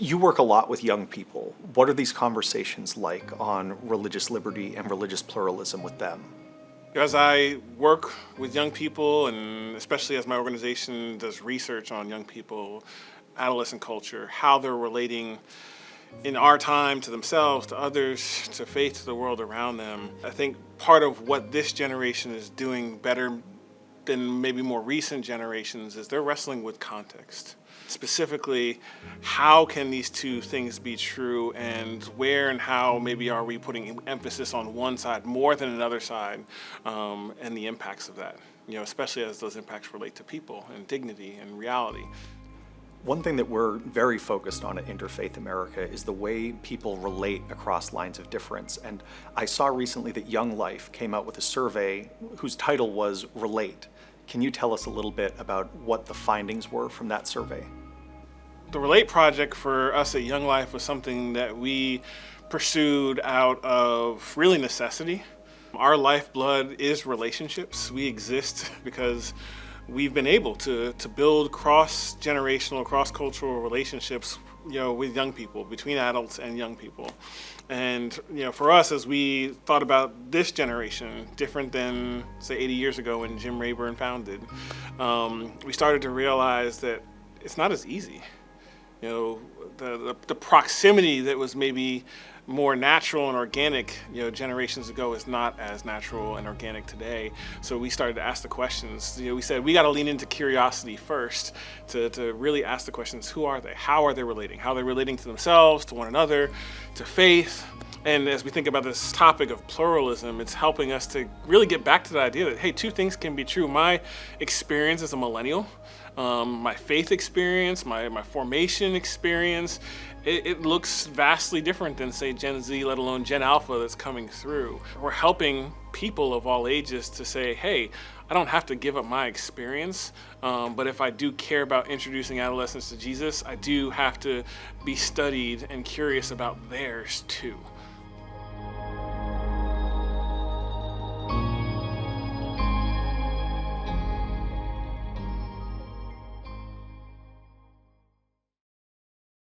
You work a lot with young people. What are these conversations like on religious liberty and religious pluralism with them? As I work with young people, and especially as my organization does research on young people, adolescent culture, how they're relating in our time to themselves, to others, to faith, to the world around them, I think part of what this generation is doing better than maybe more recent generations is they're wrestling with context. Specifically, how can these two things be true, and where and how maybe are we putting emphasis on one side more than another side, and the impacts of that, especially as those impacts relate to people and dignity and reality. One thing that we're very focused on at Interfaith America is the way people relate across lines of difference. And I saw recently that Young Life came out with a survey whose title was Relate. Can you tell us a little bit about what the findings were from that survey? The Relate project for us at Young Life was something that we pursued out of really necessity. Our lifeblood is relationships. We exist because we've been able to build cross-generational, cross-cultural relationships, with young people, between adults and young people. And, for us, as we thought about this generation, different than, say, 80 years ago when Jim Rayburn founded, we started to realize that it's not as easy. The proximity that was maybe more natural and organic, generations ago is not as natural and organic today. So we started to ask the questions. We said we got to lean into curiosity first to really ask the questions: who are they? How are they relating? How are they relating to themselves, to one another, to faith? And as we think about this topic of pluralism, it's helping us to really get back to the idea that, hey, two things can be true. My experience as a millennial, my faith experience, my formation experience, it looks vastly different than, say, Gen Z, let alone Gen Alpha that's coming through. We're helping people of all ages to say, hey, I don't have to give up my experience, but if I do care about introducing adolescents to Jesus, I do have to be studied and curious about theirs too.